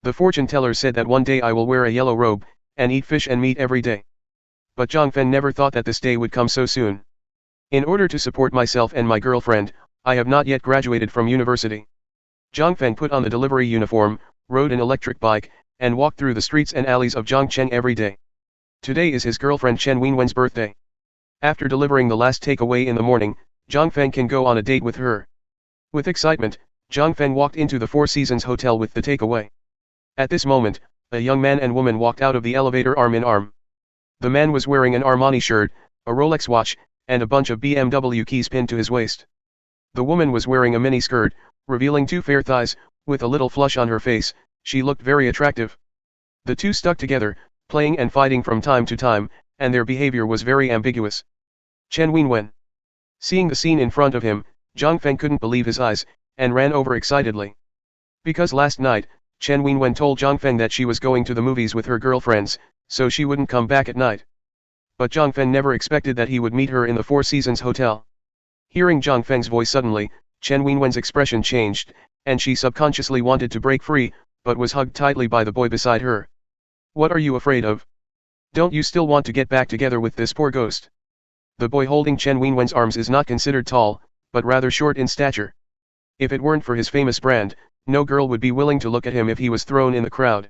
The fortune teller said that one day I will wear a yellow robe, and eat fish and meat every day. But Zhang Feng never thought that this day would come so soon. In order to support myself and my girlfriend, I have not yet graduated from university. Zhang Feng put on the delivery uniform, rode an electric bike, and walked through the streets and alleys of Zhongcheng every day. Today is his girlfriend Chen Wenwen's birthday. After delivering the last takeaway in the morning, Zhang Feng can go on a date with her. With excitement, Zhang Feng walked into the Four Seasons Hotel with the takeaway. At this moment, a young man and woman walked out of the elevator arm in arm. The man was wearing an Armani shirt, a Rolex watch, and a bunch of BMW keys pinned to his waist. The woman was wearing a mini skirt, revealing two fair thighs, with a little flush on her face. She looked very attractive. The two stuck together, playing and fighting from time to time, and their behavior was very ambiguous. Chen Wenwen. Seeing the scene in front of him, Zhang Feng couldn't believe his eyes, and ran over excitedly. Because last night, Chen Wenwen told Zhang Feng that she was going to the movies with her girlfriends, so she wouldn't come back at night. But Zhang Feng never expected that he would meet her in the Four Seasons Hotel. Hearing Zhang Feng's voice suddenly, Chen Wenwen's expression changed, and she subconsciously wanted to break free, but was hugged tightly by the boy beside her. What are you afraid of? Don't you still want to get back together with this poor ghost? The boy holding Chen Wenwen's arms is not considered tall, but rather short in stature. If it weren't for his famous brand, no girl would be willing to look at him if he was thrown in the crowd.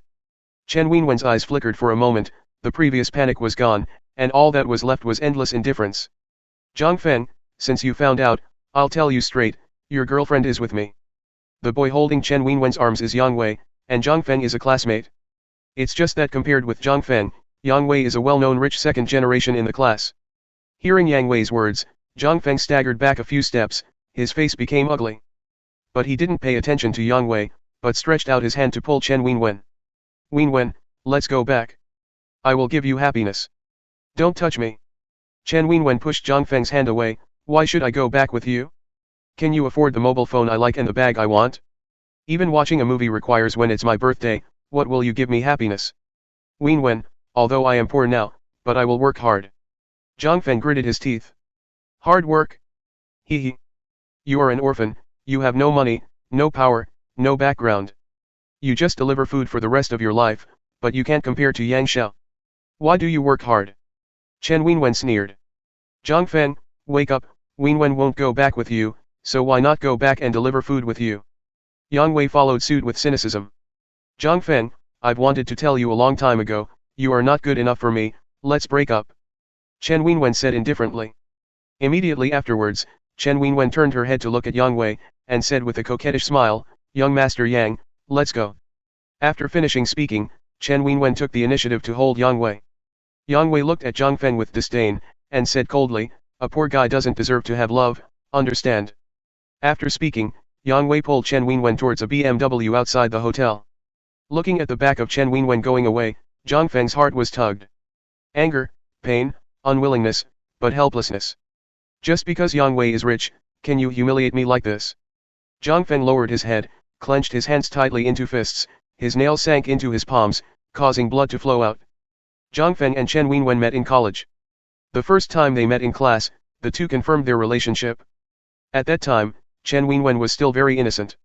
Chen Wenwen's eyes flickered for a moment, the previous panic was gone, and all that was left was endless indifference. Zhang Feng, since you found out, I'll tell you straight, your girlfriend is with me. The boy holding Chen Wenwen's arms is Yang Wei, and Zhang Feng is a classmate. It's just that compared with Zhang Feng, Yang Wei is a well-known rich second generation in the class. Hearing Yang Wei's words, Zhang Feng staggered back a few steps, his face became ugly. But he didn't pay attention to Yang Wei, but stretched out his hand to pull Chen Wenwen. Wenwen, let's go back. I will give you happiness. Don't touch me. Chen Wenwen pushed Zhang Feng's hand away. Why should I go back with you? Can you afford the mobile phone I like and the bag I want? Even watching a movie requires when it's my birthday. What will you give me happiness? Wenwen, although I am poor now, but I will work hard. Zhang Feng gritted his teeth. Hard work? Hee hee. You are an orphan, you have no money, no power, no background. You just deliver food for the rest of your life, but you can't compare to Yang Xiao. Why do you work hard? Chen Wenwen sneered. Zhang Feng, wake up, Wenwen won't go back with you, so why not go back and deliver food with you? Yang Wei followed suit with cynicism. Zhang Feng, I've wanted to tell you a long time ago, you are not good enough for me, let's break up. Chen Wenwen said indifferently. Immediately afterwards, Chen Wenwen turned her head to look at Yang Wei, and said with a coquettish smile, Young Master Yang, let's go. After finishing speaking, Chen Wenwen took the initiative to hold Yang Wei. Yang Wei looked at Zhang Feng with disdain, and said coldly, a poor guy doesn't deserve to have love, understand? After speaking, Yang Wei pulled Chen Wenwen towards a BMW outside the hotel. Looking at the back of Chen Wenwen going away, Zhang Feng's heart was tugged. Anger, pain, unwillingness, but helplessness. Just because Yang Wei is rich, can you humiliate me like this? Zhang Feng lowered his head, clenched his hands tightly into fists, his nails sank into his palms, causing blood to flow out. Zhang Feng and Chen Wenwen met in college. The first time they met in class, the two confirmed their relationship. At that time, Chen Wenwen was still very innocent.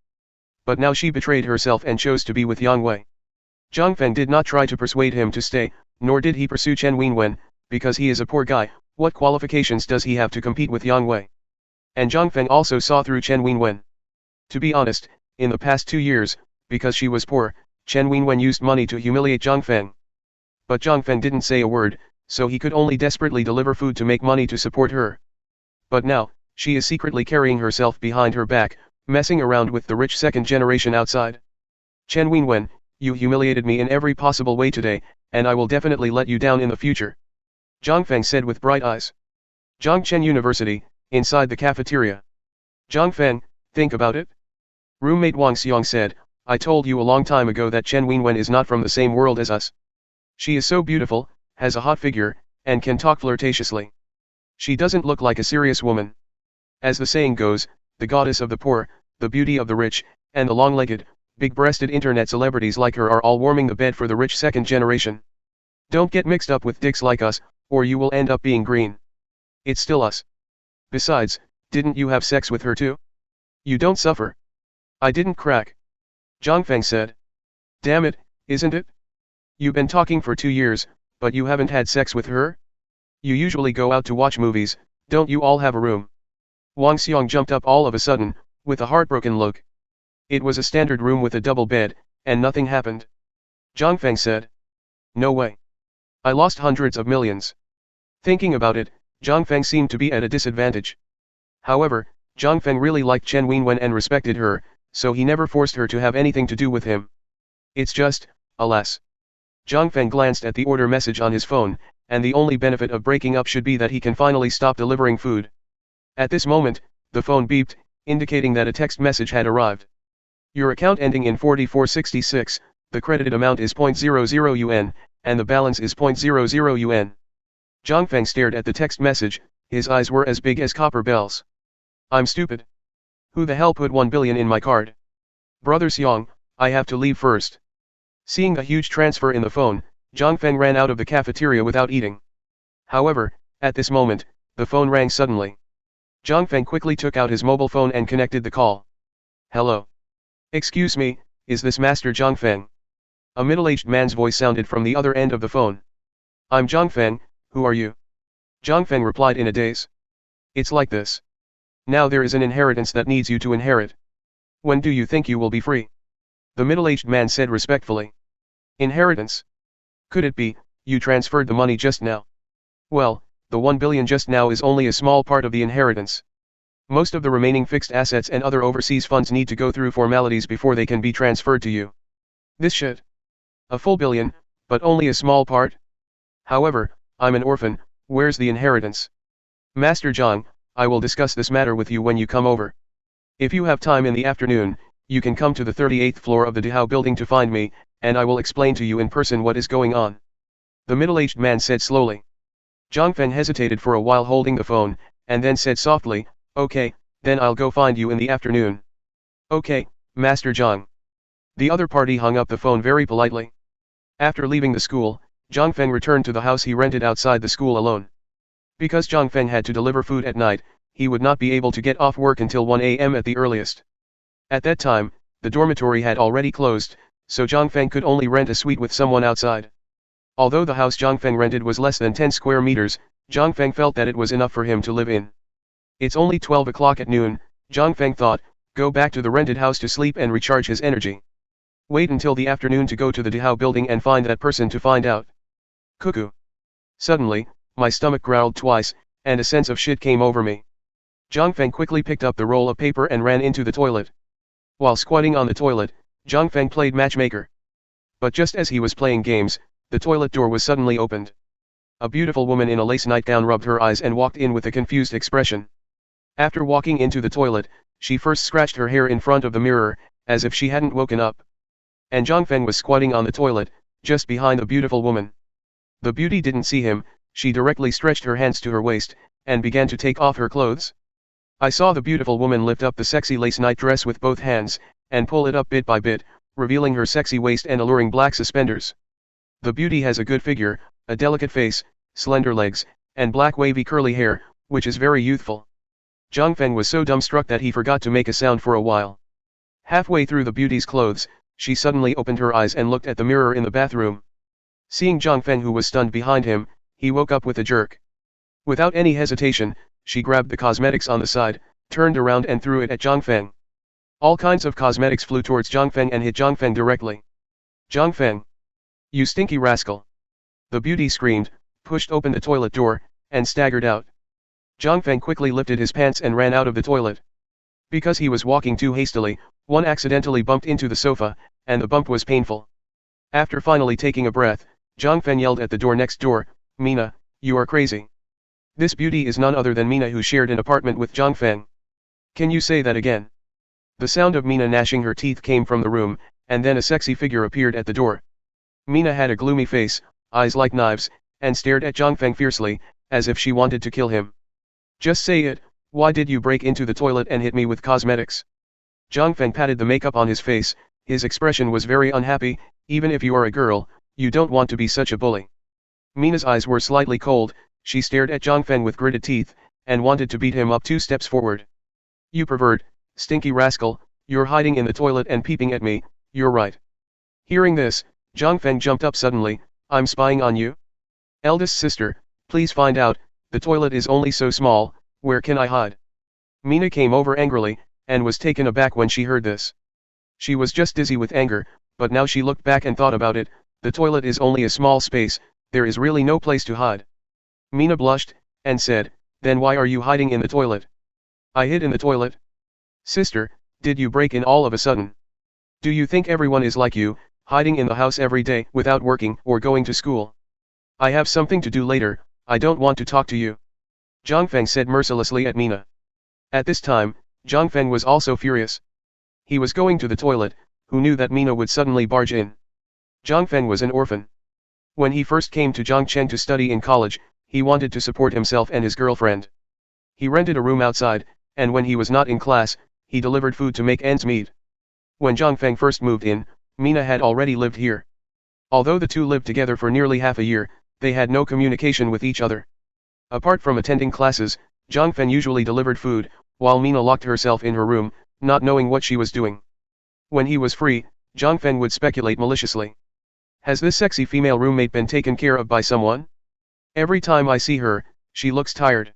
But now she betrayed herself and chose to be with Yang Wei. Zhang Feng did not try to persuade him to stay, nor did he pursue Chen Wenwen, because he is a poor guy. What qualifications does he have to compete with Yang Wei? And Zhang Feng also saw through Chen Wenwen. To be honest, in the past 2 years, because she was poor, Chen Wenwen used money to humiliate Zhang Feng. But Zhang Feng didn't say a word, so he could only desperately deliver food to make money to support her. But now, she is secretly carrying herself behind her back, messing around with the rich second generation outside. Chen Wenwen, you humiliated me in every possible way today, and I will definitely let you down in the future. Zhang Feng said with bright eyes. Zhongchen University, inside the cafeteria. Zhang Feng, think about it. Roommate Wang Xiong said, I told you a long time ago that Chen Wenwen is not from the same world as us. She is so beautiful, has a hot figure, and can talk flirtatiously. She doesn't look like a serious woman. As the saying goes, the goddess of the poor, the beauty of the rich, and the long-legged, big-breasted internet celebrities like her are all warming the bed for the rich second generation. Don't get mixed up with dicks like us, or you will end up being green. It's still us. Besides, didn't you have sex with her too? You don't suffer. I didn't crack. Zhang Feng said. Damn it, isn't it? You've been talking for 2 years, but you haven't had sex with her? You usually go out to watch movies, don't you all have a room? Wang Xiang jumped up all of a sudden, with a heartbroken look. It was a standard room with a double bed, and nothing happened. Zhang Feng said. No way. I lost hundreds of millions. Thinking about it, Zhang Feng seemed to be at a disadvantage. However, Zhang Feng really liked Chen Wenwen and respected her, so he never forced her to have anything to do with him. It's just, alas. Zhang Feng glanced at the order message on his phone, and the only benefit of breaking up should be that he can finally stop delivering food. At this moment, the phone beeped, indicating that a text message had arrived. Your account ending in 4466, the credited amount is 0.00 yuan, and the balance is 0.00 yuan. Zhang Feng stared at the text message, his eyes were as big as copper bells. I'm stupid. Who the hell put 1 billion in my card? Brother Xiang, I have to leave first. Seeing the huge transfer in the phone, Zhang Feng ran out of the cafeteria without eating. However, at this moment, the phone rang suddenly. Zhang Feng quickly took out his mobile phone and connected the call. Hello. Excuse me, is this Master Zhang Feng? A middle-aged man's voice sounded from the other end of the phone. I'm Zhang Feng, who are you? Zhang Feng replied in a daze. It's like this. Now there is an inheritance that needs you to inherit. When do you think you will be free? The middle-aged man said respectfully. Inheritance? Could it be, you transferred the money just now? Well, the 1 billion just now is only a small part of the inheritance. Most of the remaining fixed assets and other overseas funds need to go through formalities before they can be transferred to you. This shit. A full billion, but only a small part? However, I'm an orphan, where's the inheritance? Master Zhang, I will discuss this matter with you when you come over. If you have time in the afternoon, you can come to the 38th floor of the Dihao building to find me, and I will explain to you in person what is going on. The middle-aged man said slowly. Zhang Feng hesitated for a while holding the phone, and then said softly, okay, then I'll go find you in the afternoon. Okay, Master Zhang. The other party hung up the phone very politely. After leaving the school, Zhang Feng returned to the house he rented outside the school alone. Because Zhang Feng had to deliver food at night, he would not be able to get off work until 1 a.m. at the earliest. At that time, the dormitory had already closed, so Zhang Feng could only rent a suite with someone outside. Although the house Zhang Feng rented was less than 10 square meters, Zhang Feng felt that it was enough for him to live in. It's only 12 o'clock at noon, Zhang Feng thought, go back to the rented house to sleep and recharge his energy. Wait until the afternoon to go to the Dihao building and find that person to find out. Cuckoo. Suddenly, my stomach growled twice, and a sense of shit came over me. Zhang Feng quickly picked up the roll of paper and ran into the toilet. While squatting on the toilet, Zhang Feng played matchmaker. But just as he was playing games, the toilet door was suddenly opened. A beautiful woman in a lace nightgown rubbed her eyes and walked in with a confused expression. After walking into the toilet, she first scratched her hair in front of the mirror, as if she hadn't woken up. And Zhang Feng was squatting on the toilet, just behind the beautiful woman. The beauty didn't see him, she directly stretched her hands to her waist, and began to take off her clothes. I saw the beautiful woman lift up the sexy lace nightdress with both hands, and pull it up bit by bit, revealing her sexy waist and alluring black suspenders. The beauty has a good figure, a delicate face, slender legs, and black wavy curly hair, which is very youthful. Zhang Feng was so dumbstruck that he forgot to make a sound for a while. Halfway through the beauty's clothes, she suddenly opened her eyes and looked at the mirror in the bathroom. Seeing Zhang Feng, who was stunned behind him, he woke up with a jerk. Without any hesitation, she grabbed the cosmetics on the side, turned around and threw it at Zhang Feng. All kinds of cosmetics flew towards Zhang Feng and hit Zhang Feng directly. Zhang Feng! You stinky rascal! The beauty screamed, pushed open the toilet door, and staggered out. Zhang Feng quickly lifted his pants and ran out of the toilet. Because he was walking too hastily, one accidentally bumped into the sofa, and the bump was painful. After finally taking a breath, Zhang Feng yelled at the door next door, Mina, you are crazy. This beauty is none other than Mina, who shared an apartment with Zhang Feng. Can you say that again? The sound of Mina gnashing her teeth came from the room, and then a sexy figure appeared at the door. Mina had a gloomy face, eyes like knives, and stared at Zhang Feng fiercely, as if she wanted to kill him. Just say it, why did you break into the toilet and hit me with cosmetics? Zhang Feng patted the makeup on his face, his expression was very unhappy. Even if you are a girl, you don't want to be such a bully. Mina's eyes were slightly cold, she stared at Zhang Feng with gritted teeth, and wanted to beat him up 2 steps forward. You pervert, stinky rascal, you're hiding in the toilet and peeping at me, you're right. Hearing this, Zhang Feng jumped up suddenly. I'm spying on you? Eldest sister, please find out, the toilet is only so small, where can I hide? Mina came over angrily, and was taken aback when she heard this. She was just dizzy with anger, but now she looked back and thought about it, the toilet is only a small space, there is really no place to hide. Mina blushed, and said, then why are you hiding in the toilet? I hid in the toilet. Sister, did you break in all of a sudden? Do you think everyone is like you, hiding in the house every day without working or going to school? I have something to do later, I don't want to talk to you. Zhang Feng said mercilessly at Mina. At this time, Zhang Feng was also furious. He was going to the toilet, who knew that Mina would suddenly barge in. Zhang Feng was an orphan. When he first came to Zhongcheng to study in college, he wanted to support himself and his girlfriend. He rented a room outside, and when he was not in class, he delivered food to make ends meet. When Zhang Feng first moved in, Mina had already lived here. Although the two lived together for nearly half a year, they had no communication with each other. Apart from attending classes, Zhang Feng usually delivered food, while Mina locked herself in her room, not knowing what she was doing. When he was free, Zhang Feng would speculate maliciously. Has this sexy female roommate been taken care of by someone? Every time I see her, she looks tired.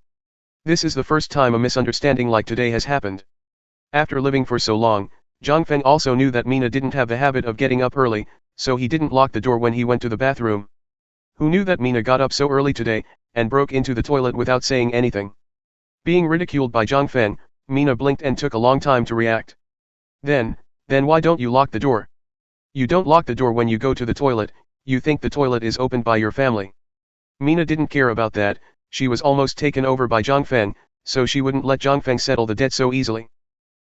This is the first time a misunderstanding like today has happened. After living for so long, Zhang Feng also knew that Mina didn't have the habit of getting up early, so he didn't lock the door when he went to the bathroom. Who knew that Mina got up so early today, and broke into the toilet without saying anything? Being ridiculed by Zhang Feng, Mina blinked and took a long time to react. Then why don't you lock the door? You don't lock the door when you go to the toilet, you think the toilet is opened by your family. Mina didn't care about that, she was almost taken over by Zhang Feng, so she wouldn't let Zhang Feng settle the debt so easily.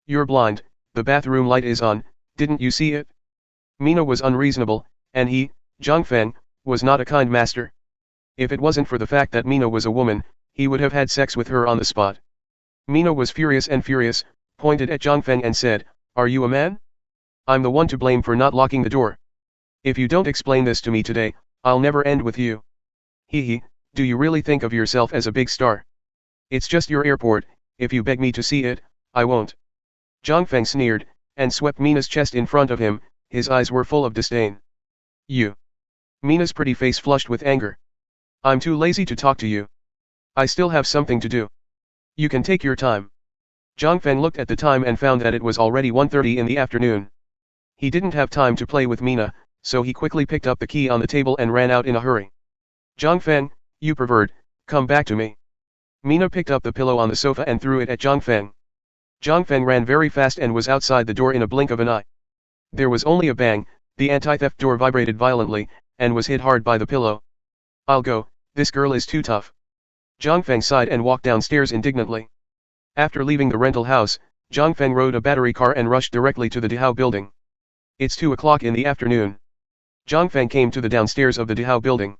You're blind, the bathroom light is on, didn't you see it? Mina was unreasonable, and he, Zhang Feng, was not a kind master. If it wasn't for the fact that Mina was a woman, he would have had sex with her on the spot. Mina was furious, pointed at Zhang Feng and said, are you a man? I'm the one to blame for not locking the door. If you don't explain this to me today, I'll never end with you. Hee, do you really think of yourself as a big star? It's just your airport, if you beg me to see it, I won't. Zhang Feng sneered, and swept Mina's chest in front of him, his eyes were full of disdain. You. Mina's pretty face flushed with anger. I'm too lazy to talk to you. I still have something to do. You can take your time. Zhang Feng looked at the time and found that it was already 1:30 in the afternoon. He didn't have time to play with Mina, so he quickly picked up the key on the table and ran out in a hurry. Zhang Feng, you pervert, come back to me. Mina picked up the pillow on the sofa and threw it at Zhang Feng. Zhang Feng ran very fast and was outside the door in a blink of an eye. There was only a bang, the anti-theft door vibrated violently, and was hit hard by the pillow. I'll go, this girl is too tough. Zhang Feng sighed and walked downstairs indignantly. After leaving the rental house, Zhang Feng rode a battery car and rushed directly to the Dihao building. It's 2 o'clock in the afternoon. Zhang Feng came to the downstairs of the Dihao building.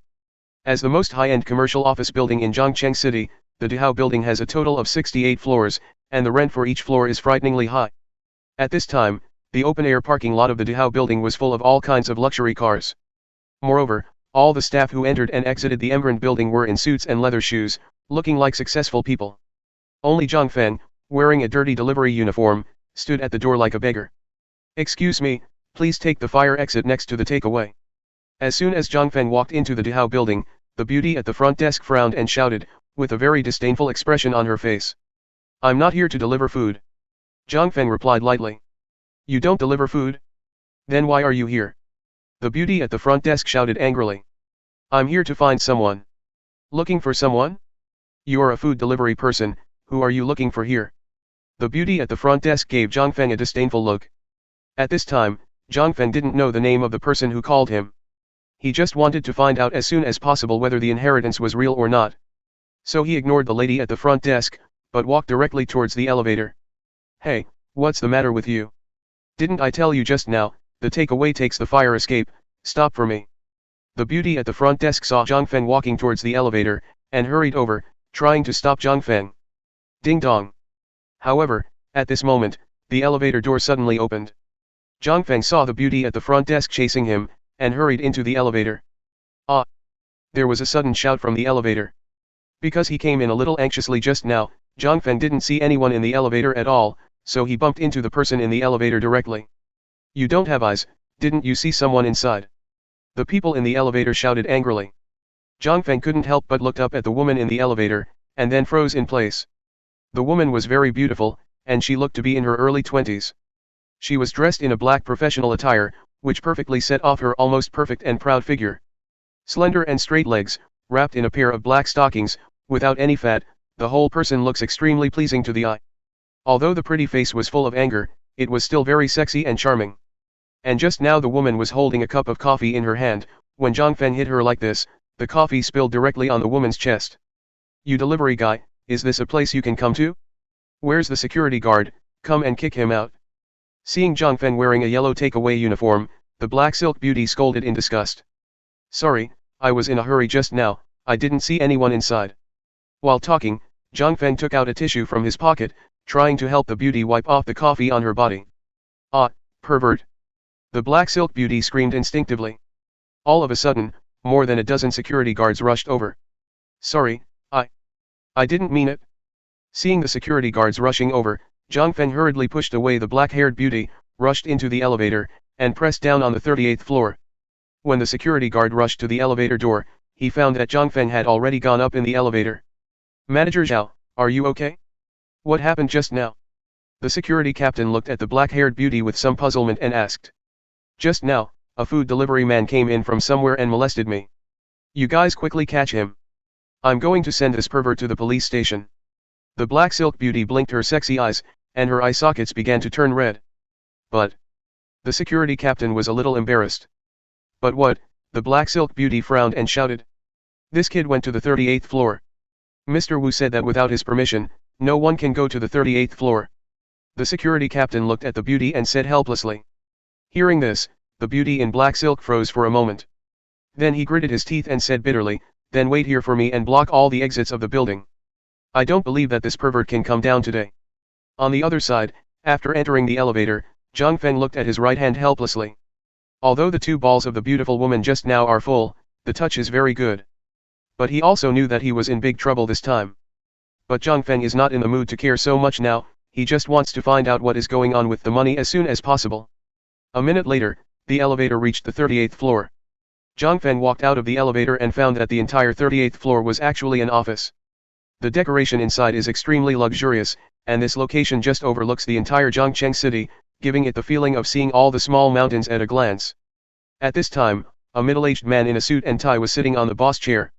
As the most high-end commercial office building in Zhongcheng City, the Dihao building has a total of 68 floors, and the rent for each floor is frighteningly high. At this time, the open-air parking lot of the Dihao building was full of all kinds of luxury cars. Moreover, all the staff who entered and exited the Emerald building were in suits and leather shoes, looking like successful people. Only Zhang Feng, wearing a dirty delivery uniform, stood at the door like a beggar. Excuse me, please take the fire exit next to the takeaway. As soon as Zhang Feng walked into the Dihao building, the beauty at the front desk frowned and shouted, with a very disdainful expression on her face. I'm not here to deliver food. Zhang Feng replied lightly. You don't deliver food? Then why are you here? The beauty at the front desk shouted angrily. I'm here to find someone. Looking for someone? You are a food delivery person, who are you looking for here? The beauty at the front desk gave Zhang Feng a disdainful look. At this time, Zhang Feng didn't know the name of the person who called him. He just wanted to find out as soon as possible whether the inheritance was real or not. So he ignored the lady at the front desk, but walked directly towards the elevator. Hey, what's the matter with you? Didn't I tell you just now, the takeaway takes the fire escape, stop for me. The beauty at the front desk saw Zhang Feng walking towards the elevator, and hurried over, trying to stop Zhang Feng. Ding dong. However, at this moment, the elevator door suddenly opened. Zhang Feng saw the beauty at the front desk chasing him, and hurried into the elevator. Ah! There was a sudden shout from the elevator. Because he came in a little anxiously just now, Zhang Feng didn't see anyone in the elevator at all, so he bumped into the person in the elevator directly. You don't have eyes, Didn't you see someone inside? The people in the elevator shouted angrily. Zhang Feng couldn't help but looked up at the woman in the elevator, and then froze in place. The woman was very beautiful, and she looked to be in her early 20s. She was dressed in a black professional attire, which perfectly set off her almost perfect and proud figure. Slender and straight legs, wrapped in a pair of black stockings, without any fat, the whole person looks extremely pleasing to the eye. Although the pretty face was full of anger, it was still very sexy and charming. And just now the woman was holding a cup of coffee in her hand. When Zhang Feng hit her like this, the coffee spilled directly on the woman's chest. "You delivery guy, is this a place you can come to? Where's the security guard? Come and kick him out." Seeing Zhang Feng wearing a yellow takeaway uniform, the black silk beauty scolded in disgust. "Sorry, I was in a hurry just now, I didn't see anyone inside." While talking, Zhang Feng took out a tissue from his pocket, trying to help the beauty wipe off the coffee on her body. "Ah, pervert!" The black silk beauty screamed instinctively. All of a sudden, more than a dozen security guards rushed over. "Sorry, I didn't mean it." Seeing the security guards rushing over, Zhang Feng hurriedly pushed away the black-haired beauty, rushed into the elevator, and pressed down on the 38th floor. When the security guard rushed to the elevator door, he found that Zhang Feng had already gone up in the elevator. "Manager Zhao, are you okay? What happened just now?" The security captain looked at the black-haired beauty with some puzzlement and asked. "Just now, a food delivery man came in from somewhere and molested me. You guys quickly catch him. I'm going to send this pervert to the police station." The black silk beauty blinked her sexy eyes, and her eye sockets began to turn red. "But..." The security captain was a little embarrassed. "But what?" The black silk beauty frowned and shouted. "This kid went to the 38th floor. Mr. Wu said that without his permission, no one can go to the 38th floor." The security captain looked at the beauty and said helplessly. Hearing this, the beauty in black silk froze for a moment. Then he gritted his teeth and said bitterly, "Then wait here for me and block all the exits of the building. I don't believe that this pervert can come down today." On the other side, after entering the elevator, Zhang Feng looked at his right hand helplessly. Although the two balls of the beautiful woman just now are full, the touch is very good. But he also knew that he was in big trouble this time. But Zhang Feng is not in the mood to care so much now, he just wants to find out what is going on with the money as soon as possible. A minute later, the elevator reached the 38th floor. Zhang Feng walked out of the elevator and found that the entire 38th floor was actually an office. The decoration inside is extremely luxurious, and this location just overlooks the entire Zhongcheng city, giving it the feeling of seeing all the small mountains at a glance. At this time, a middle-aged man in a suit and tie was sitting on the boss chair.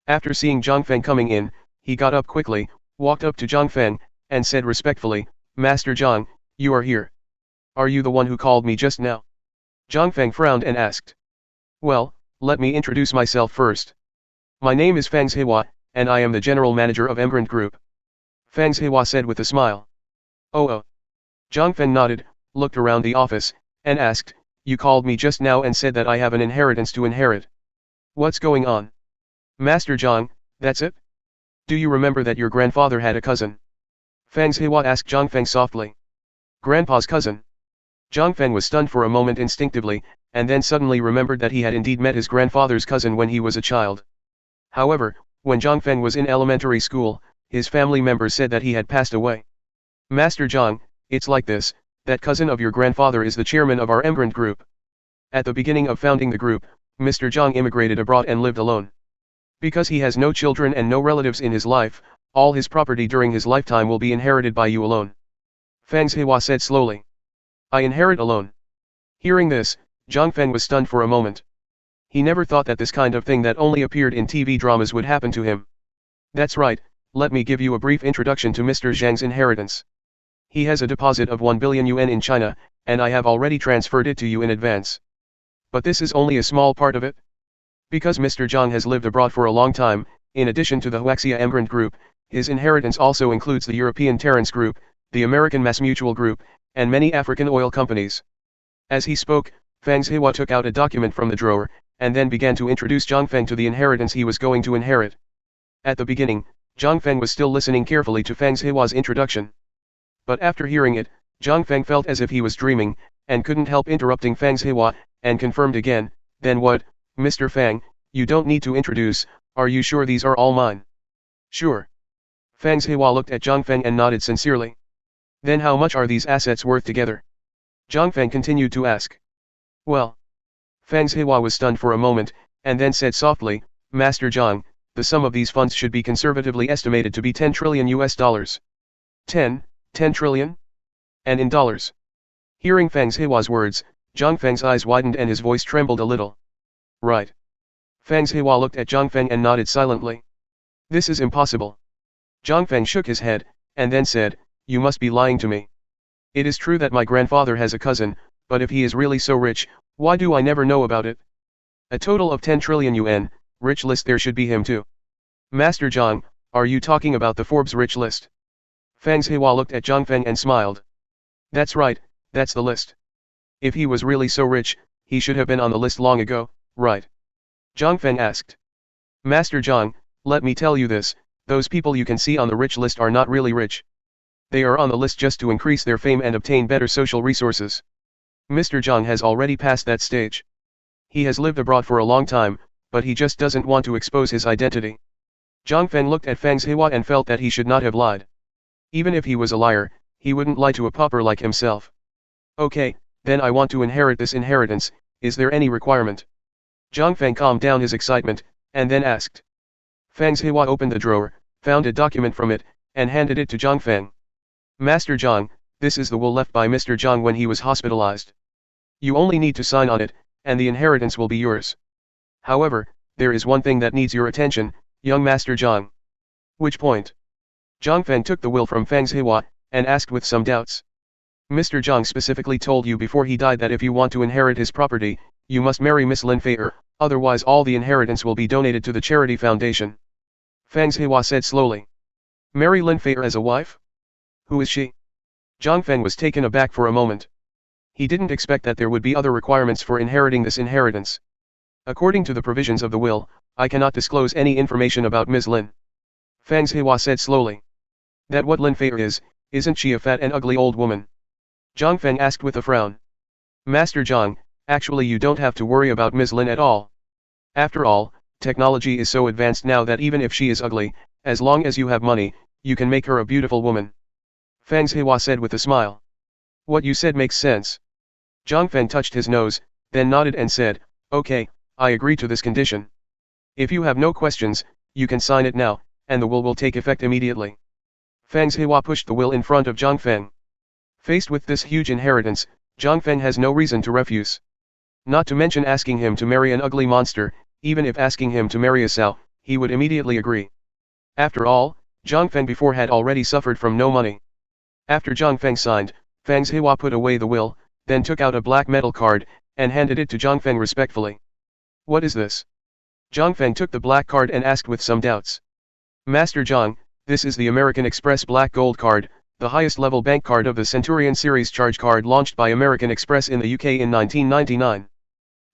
After seeing Zhang Feng coming in, he got up quickly, walked up to Zhang Feng, and said respectfully, "Master Zhang, you are here. Are you the one who called me just now?" Zhang Feng frowned and asked. "Well, let me introduce myself first. My name is Fang Zihua, and I am the general manager of Embrand Group." Fang Zihua said with a smile. Oh. Zhang Feng nodded, looked around the office, and asked, "You called me just now and said that I have an inheritance to inherit. What's going on?" "Master Zhang, that's it? Do you remember that your grandfather had a cousin?" Fang Zihua asked Zhang Feng softly. "Grandpa's cousin?" Zhang Feng was stunned for a moment instinctively, and then suddenly remembered that he had indeed met his grandfather's cousin when he was a child. However, when Zhang Feng was in elementary school, his family members said that he had passed away. "Master Zhang, it's like this, that cousin of your grandfather is the chairman of our Embrand Group. At the beginning of founding the group, Mr. Zhang immigrated abroad and lived alone. Because he has no children and no relatives in his life, all his property during his lifetime will be inherited by you alone." Fang Zihua said slowly. "I inherit alone." Hearing this, Zhang Feng was stunned for a moment. He never thought that this kind of thing that only appeared in TV dramas would happen to him. "That's right, let me give you a brief introduction to Mr. Zhang's inheritance. He has a deposit of 1 billion yuan in China, and I have already transferred it to you in advance. But this is only a small part of it. Because Mr. Zhang has lived abroad for a long time, in addition to the Huaxia Embrand Group, his inheritance also includes the European Terrence Group, the American MassMutual Group, and many African oil companies." As he spoke, Fang Zihua took out a document from the drawer, and then began to introduce Zhang Feng to the inheritance he was going to inherit. At the beginning, Zhang Feng was still listening carefully to Fang Zihua's introduction. But after hearing it, Zhang Feng felt as if he was dreaming, and couldn't help interrupting Fang Zihua, and confirmed again, "Then what, Mr. Fang, you don't need to introduce, are you sure these are all mine?" "Sure." Fang Zihua looked at Zhang Feng and nodded sincerely. "Then how much are these assets worth together?" Zhang Feng continued to ask. Well. Fang Zihua was stunned for a moment, and then said softly, Master Zhang, the sum of these funds should be conservatively estimated to be 10 trillion US dollars. 10 trillion? And in dollars. Hearing Fang Zihua's words, Zhang Feng's eyes widened and his voice trembled a little. Right. Fang Zihua looked at Zhang Feng and nodded silently. This is impossible. Zhang Feng shook his head, and then said, You must be lying to me. It is true that my grandfather has a cousin, but if he is really so rich, why do I never know about it? A total of 10 trillion yuan, rich list there should be him too. Master Zhang, are you talking about the Forbes rich list? Fang Zihua looked at Zhang Feng and smiled. That's right, that's the list. If he was really so rich, he should have been on the list long ago, right? Zhang Feng asked. Master Zhang, let me tell you this, those people you can see on the rich list are not really rich. They are on the list just to increase their fame and obtain better social resources. Mr. Zhang has already passed that stage. He has lived abroad for a long time, but he just doesn't want to expose his identity. Zhang Feng looked at Fang Zihua and felt that he should not have lied. Even if he was a liar, he wouldn't lie to a pauper like himself. Okay, then I want to inherit this inheritance, is there any requirement? Zhang Feng calmed down his excitement, and then asked. Fang Zihua opened the drawer, found a document from it, and handed it to Zhang Feng. Master Zhang, this is the will left by Mr. Zhang when he was hospitalized. You only need to sign on it, and the inheritance will be yours. However, there is one thing that needs your attention, young Master Zhang. Which point? Zhang Feng took the will from Fang Zihua, and asked with some doubts. Mr. Zhang specifically told you before he died that if you want to inherit his property, you must marry Miss Lin Fei, otherwise all the inheritance will be donated to the charity foundation. Fang Zihua said slowly. Marry Lin Fei as a wife? Who is she? Zhang Feng was taken aback for a moment. He didn't expect that there would be other requirements for inheriting this inheritance. According to the provisions of the will, I cannot disclose any information about Ms. Lin. Fang Zihua said slowly. That what Lin Fei is, isn't she a fat and ugly old woman? Zhang Feng asked with a frown. Master Zhang, actually you don't have to worry about Ms. Lin at all. After all, technology is so advanced now that even if she is ugly, as long as you have money, you can make her a beautiful woman. Fang Zihua said with a smile. What you said makes sense. Zhang Feng touched his nose, then nodded and said, Okay, I agree to this condition. If you have no questions, you can sign it now, and the will take effect immediately. Fang Zihua pushed the will in front of Zhang Feng. Faced with this huge inheritance, Zhang Feng has no reason to refuse. Not to mention asking him to marry an ugly monster, even if asking him to marry a sow, he would immediately agree. After all, Zhang Feng before had already suffered from no money. After Zhang Feng signed, Fang Zihua put away the will, then took out a black metal card, and handed it to Zhang Feng respectfully. What is this? Zhang Feng took the black card and asked with some doubts. Master Zhang, this is the American Express Black Gold Card, the highest level bank card of the Centurion series charge card launched by American Express in the UK in 1999.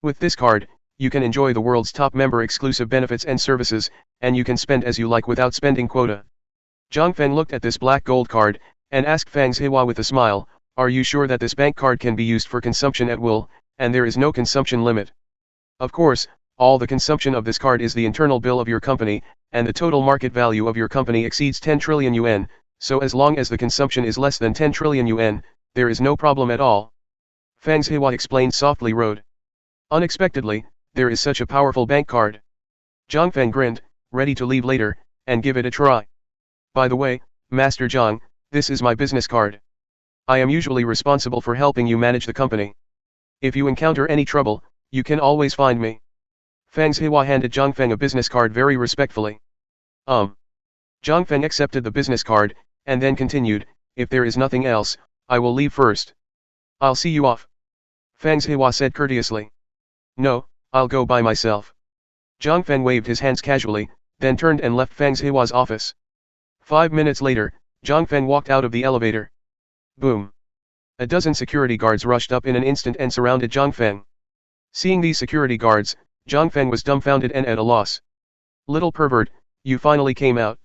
With this card, you can enjoy the world's top member exclusive benefits and services, and you can spend as you like without spending quota. Zhang Feng looked at this black gold card, and asked Fang Zihua with a smile, Are you sure that this bank card can be used for consumption at will, and there is no consumption limit? Of course, all the consumption of this card is the internal bill of your company, and the total market value of your company exceeds 10 trillion yuan, so as long as the consumption is less than 10 trillion yuan, there is no problem at all. Fang Zihua explained softly. Unexpectedly, there is such a powerful bank card. Zhang Feng grinned, ready to leave later, and give it a try. By the way, Master Zhang, this is my business card. I am usually responsible for helping you manage the company. If you encounter any trouble, you can always find me. Fang Zihua handed Zhang Feng a business card very respectfully. Zhang Feng accepted the business card, and then continued, If there is nothing else, I will leave first. I'll see you off. Fang Zihua said courteously. No, I'll go by myself. Zhang Feng waved his hands casually, then turned and left Fang Zihua's office. 5 minutes later, Zhang Feng walked out of the elevator. Boom. A dozen security guards rushed up in an instant and surrounded Zhang Feng. Seeing these security guards, Zhang Feng was dumbfounded and at a loss. Little pervert, you finally came out.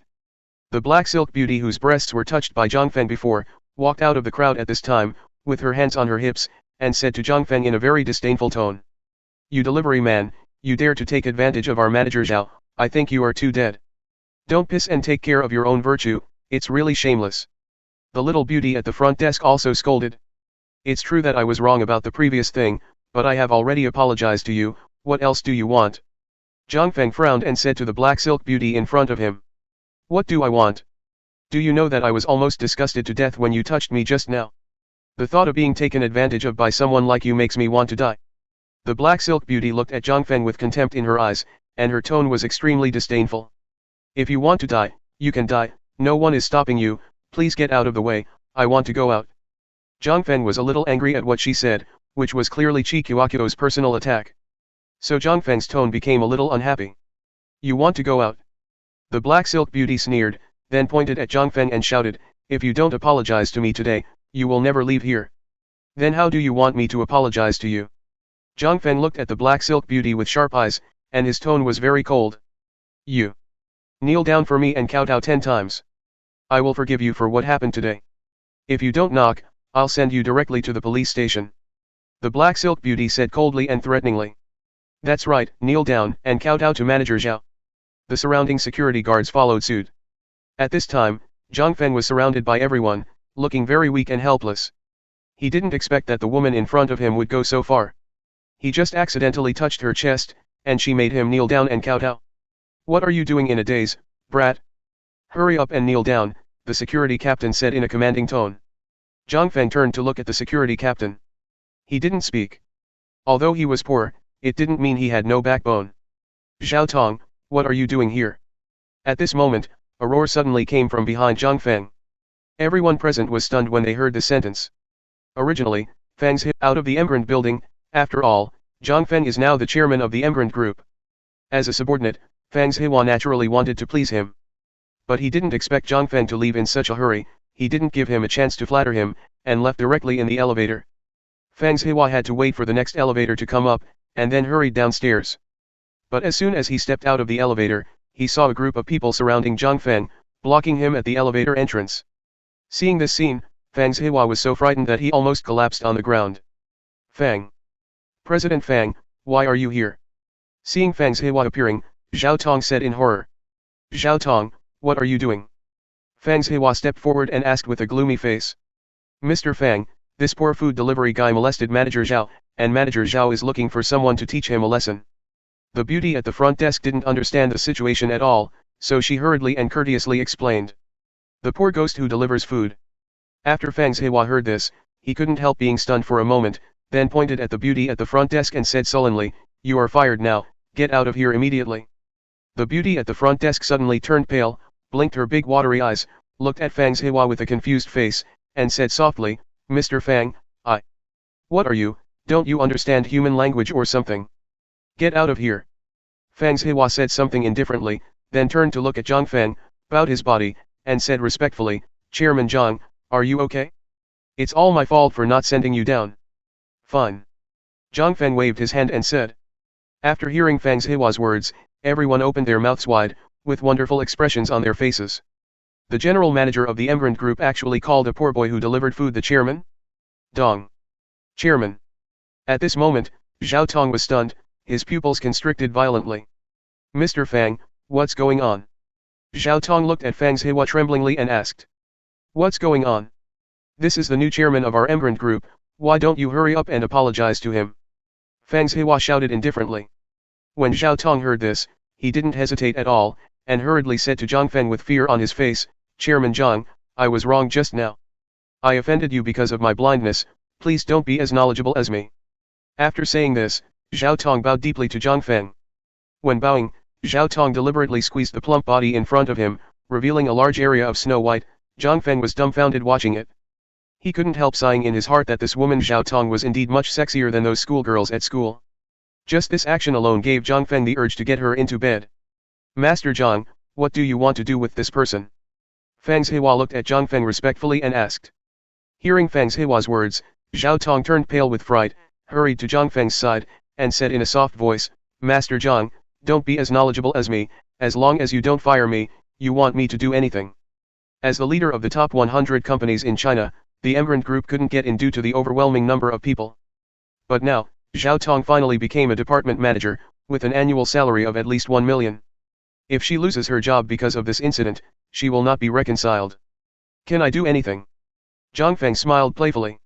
The black silk beauty whose breasts were touched by Zhang Feng before, walked out of the crowd at this time, with her hands on her hips, and said to Zhang Feng in a very disdainful tone. You delivery man, you dare to take advantage of our manager Zhao, I think you are too dead. Don't piss and take care of your own virtue, it's really shameless. The little beauty at the front desk also scolded. It's true that I was wrong about the previous thing, But I have already apologized to you, what else do you want? Zhang Feng frowned and said to the black silk beauty in front of him. What do I want? Do you know that I was almost disgusted to death when you touched me just now? The thought of being taken advantage of by someone like you makes me want to die. The black silk beauty looked at Zhang Feng with contempt in her eyes, and her tone was extremely disdainful. If you want to die, you can die, no one is stopping you, please get out of the way, I want to go out. Zhang Feng was a little angry at what she said, which was clearly Chi Kuokyo's personal attack. So Zhang Feng's tone became a little unhappy. You want to go out? The black silk beauty sneered, then pointed at Zhang Feng and shouted, if you don't apologize to me today, you will never leave here. Then how do you want me to apologize to you? Zhang Feng looked at the black silk beauty with sharp eyes, and his tone was very cold. You kneel down for me and kowtow 10 times. I will forgive you for what happened today. If you don't knock, I'll send you directly to the police station. The black silk beauty said coldly and threateningly. That's right, kneel down and kowtow to Manager Zhao. The surrounding security guards followed suit. At this time, Zhang Feng was surrounded by everyone, looking very weak and helpless. He didn't expect that the woman in front of him would go so far. He just accidentally touched her chest, and she made him kneel down and kowtow. What are you doing in a daze, brat? Hurry up and kneel down, the security captain said in a commanding tone. Zhang Feng turned to look at the security captain. He didn't speak. Although he was poor, it didn't mean he had no backbone. Zhao Tong, what are you doing here? At this moment, a roar suddenly came from behind Zhang Feng. Everyone present was stunned when they heard the sentence. Originally, Feng's hit out of the Emgrand building. After all, Zhang Feng is now the chairman of the Emgrand group. As a subordinate, Fang's Hwa naturally wanted to please him. But he didn't expect Zhang Feng to leave in such a hurry, he didn't give him a chance to flatter him, and left directly in the elevator. Fang's Hwa had to wait for the next elevator to come up, and then hurried downstairs. But as soon as he stepped out of the elevator, he saw a group of people surrounding Zhang Feng, blocking him at the elevator entrance. Seeing this scene, Fang's Hwa was so frightened that he almost collapsed on the ground. Fang. President Fang, why are you here? Seeing Fang's Hwa appearing, Zhao Tong said in horror. Zhao Tong, what are you doing? Fang's Hwa stepped forward and asked with a gloomy face. Mr. Fang, this poor food delivery guy molested Manager Zhao, and Manager Zhao is looking for someone to teach him a lesson. The beauty at the front desk didn't understand the situation at all, so she hurriedly and courteously explained. The poor ghost who delivers food. After Fang's Hwa heard this, he couldn't help being stunned for a moment, then pointed at the beauty at the front desk and said sullenly, you are fired now, get out of here immediately. The beauty at the front desk suddenly turned pale, blinked her big watery eyes, looked at Fang's Hwa with a confused face, and said softly, Mr. Fang, I. What are you, don't you understand human language or something? Get out of here. Fang's Hwa said something indifferently, then turned to look at Zhang Feng, bowed his body, and said respectfully, Chairman Zhang, are you okay? It's all my fault for not sending you down. Fine. Zhang Feng waved his hand and said. After hearing Fang's Hwa's words, everyone opened their mouths wide, with wonderful expressions on their faces. The general manager of the Emgrand group actually called a poor boy who delivered food the chairman? Dong. Chairman. At this moment, Zhao Tong was stunned, his pupils constricted violently. Mr. Fang, what's going on? Zhao Tong looked at Fang's Hwa tremblingly and asked. What's going on? This is the new chairman of our Emgrand group, why don't you hurry up and apologize to him? Fang's Hwa shouted indifferently. When Zhao Tong heard this, he didn't hesitate at all, and hurriedly said to Zhang Feng with fear on his face, Chairman Zhang, I was wrong just now. I offended you because of my blindness, please don't be as knowledgeable as me. After saying this, Zhao Tong bowed deeply to Zhang Feng. When bowing, Zhao Tong deliberately squeezed the plump body in front of him, revealing a large area of snow white. Zhang Feng was dumbfounded watching it. He couldn't help sighing in his heart that this woman Zhao Tong was indeed much sexier than those schoolgirls at school. Just this action alone gave Zhang Feng the urge to get her into bed. Master Zhang, what do you want to do with this person? Fang's Hwa looked at Zhang Feng respectfully and asked. Hearing Fang's Hwa's words, Zhao Tong turned pale with fright, hurried to Zhang Feng's side, and said in a soft voice, Master Zhang, don't be as knowledgeable as me, as long as you don't fire me, you want me to do anything. As the leader of the top 100 companies in China, the Emgrand group couldn't get in due to the overwhelming number of people. But now, Zhao Tong finally became a department manager, with an annual salary of at least 1 million. If she loses her job because of this incident, she will not be reconciled. Can I do anything? Zhang Feng smiled playfully.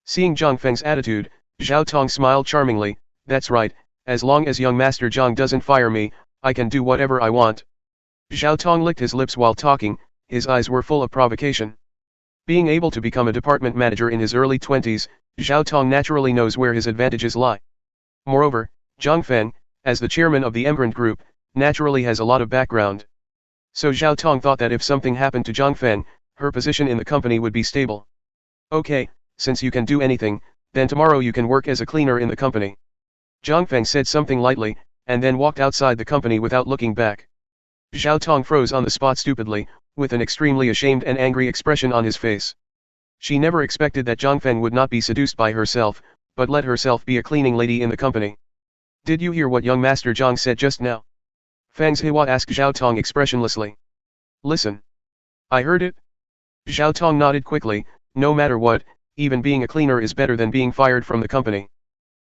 Seeing Zhang Feng's attitude, Zhao Tong smiled charmingly, that's right, as long as young Master Zhang doesn't fire me, I can do whatever I want. Zhao Tong licked his lips while talking, his eyes were full of provocation. Being able to become a department manager in his early 20s, Zhao Tong naturally knows where his advantages lie. Moreover, Zhang Feng, as the chairman of the Emgrand Group, naturally has a lot of background. So Zhao Tong thought that if something happened to Zhang Feng, her position in the company would be stable. Okay, since you can do anything, then tomorrow you can work as a cleaner in the company. Zhang Feng said something lightly, and then walked outside the company without looking back. Zhao Tong froze on the spot stupidly, with an extremely ashamed and angry expression on his face. She never expected that Zhang Feng would not be seduced by herself, but let herself be a cleaning lady in the company. Did you hear what young Master Zhang said just now? Fang Zihua asked Zhao Tong expressionlessly. Listen. I heard it. Zhao Tong nodded quickly, no matter what, even being a cleaner is better than being fired from the company.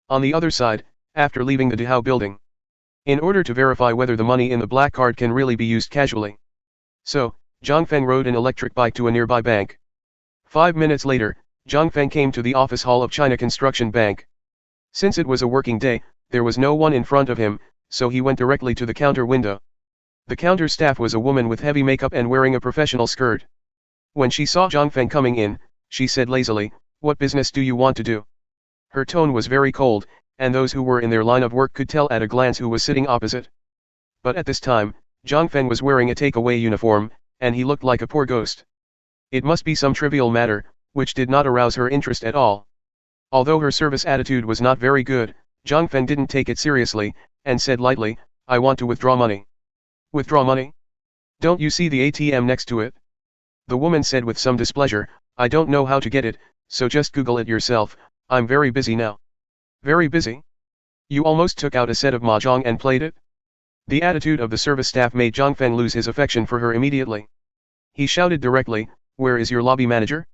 On the other side, after leaving the Dehao building, in order to verify whether the money in the black card can really be used casually. So, Zhang Feng rode an electric bike to a nearby bank. 5 minutes later, Zhang Feng came to the office hall of China Construction Bank. Since it was a working day, there was no one in front of him, so he went directly to the counter window. The counter staff was a woman with heavy makeup and wearing a professional skirt. When she saw Zhang Feng coming in, she said lazily, "What business do you want to do?" Her tone was very cold, and those who were in their line of work could tell at a glance who was sitting opposite. But at this time, Zhang Feng was wearing a takeaway uniform, and he looked like a poor ghost. It must be some trivial matter, which did not arouse her interest at all. Although her service attitude was not very good, Zhang Feng didn't take it seriously, and said lightly, "I want to withdraw money." "Withdraw money? Don't you see the ATM next to it?" The woman said with some displeasure, "I don't know how to get it, so just Google it yourself, I'm very busy now." "Very busy? You almost took out a set of mahjong and played it?" The attitude of the service staff made Zhang Feng lose his affection for her immediately. He shouted directly, "Where is your lobby manager?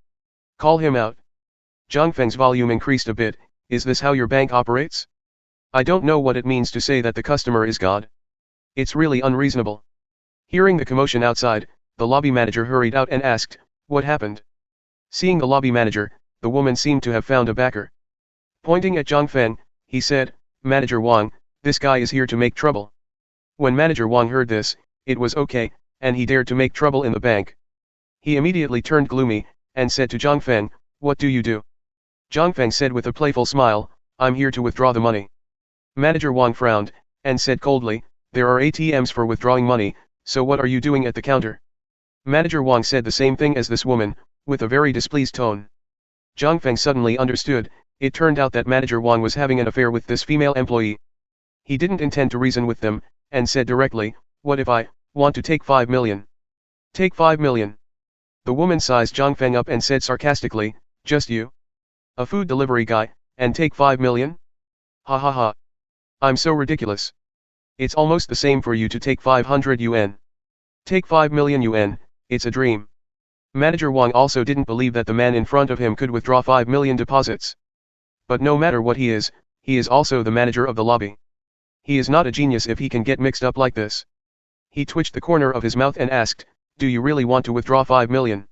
Call him out." Zhang Feng's volume increased a bit, "Is this how your bank operates? I don't know what it means to say that the customer is God. It's really unreasonable." Hearing the commotion outside, the lobby manager hurried out and asked, "What happened?" Seeing the lobby manager, the woman seemed to have found a backer. Pointing at Zhang Feng, he said, "Manager Wang, this guy is here to make trouble." When Manager Wang heard this, it was okay, and he dared to make trouble in the bank. He immediately turned gloomy, and said to Zhang Feng, "What do you do?" Zhang Feng said with a playful smile, "I'm here to withdraw the money." Manager Wang frowned, and said coldly, "There are ATMs for withdrawing money, so what are you doing at the counter?" Manager Wang said the same thing as this woman, with a very displeased tone. Zhang Feng suddenly understood, it turned out that Manager Wang was having an affair with this female employee. He didn't intend to reason with them, and said directly, "What if I want to take 5 million? Take 5 million. The woman sized Zhang Feng up and said sarcastically, "Just you? A food delivery guy, and take 5 million? Ha ha ha. I'm so ridiculous. It's almost the same for you to take 500 yuan. Take 5 million yuan, it's a dream." Manager Wang also didn't believe that the man in front of him could withdraw 5 million deposits. But no matter what he is also the manager of the lobby. He is not a genius if he can get mixed up like this. He twitched the corner of his mouth and asked, "Do you really want to withdraw 5 million?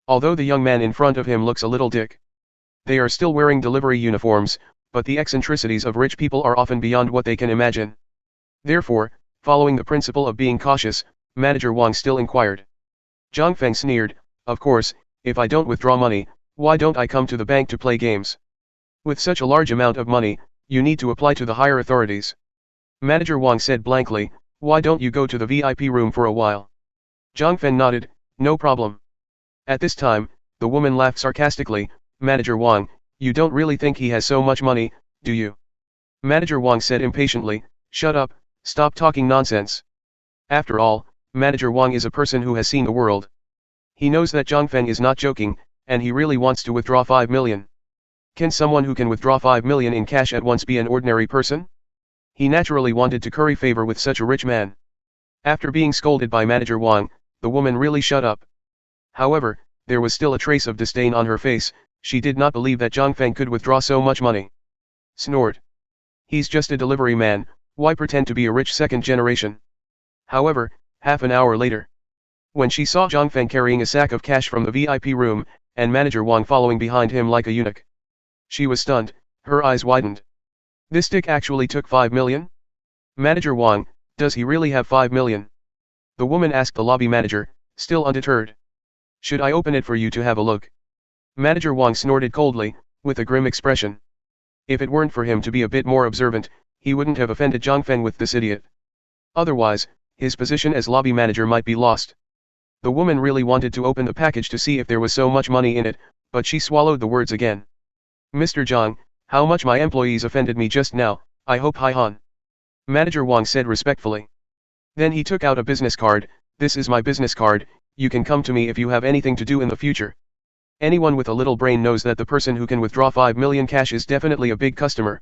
Although the young man in front of him looks a little dick. They are still wearing delivery uniforms, but the eccentricities of rich people are often beyond what they can imagine. Therefore, following the principle of being cautious, Manager Wang still inquired. Zhang Feng sneered, "Of course, if I don't withdraw money, why don't I come to the bank to play games? With such a large amount of money, you need to apply to the higher authorities." Manager Wang said blankly, "Why don't you go to the VIP room for a while?" Zhang Feng nodded, "No problem." At this time, the woman laughed sarcastically, "Manager Wang, you don't really think he has so much money, do you?" Manager Wang said impatiently, "Shut up, stop talking nonsense." After all, Manager Wang is a person who has seen the world. He knows that Zhang Feng is not joking, and he really wants to withdraw 5 million. Can someone who can withdraw 5 million in cash at once be an ordinary person? He naturally wanted to curry favor with such a rich man. After being scolded by Manager Wang, the woman really shut up. However, there was still a trace of disdain on her face, she did not believe that Zhang Feng could withdraw so much money. Snort. He's just a delivery man, why pretend to be a rich second generation? However, half an hour later, when she saw Zhang Feng carrying a sack of cash from the VIP room, and Manager Wang following behind him like a eunuch, she was stunned. Her eyes widened. This stick actually took 5 million? Manager Wang, does he really have 5 million? The woman asked the lobby manager, still undeterred. Should I open it for you to have a look? Manager Wang snorted coldly, with a grim expression. If it weren't for him to be a bit more observant, he wouldn't have offended Zhang Feng with this idiot. Otherwise, his position as lobby manager might be lost. The woman really wanted to open the package to see if there was so much money in it, but she swallowed the words again. Mr. Zhang, how much my employees offended me just now, I hope Hai Han. Manager Wang said respectfully. Then he took out a business card. This is my business card, you can come to me if you have anything to do in the future. Anyone with a little brain knows that the person who can withdraw 5 million cash is definitely a big customer.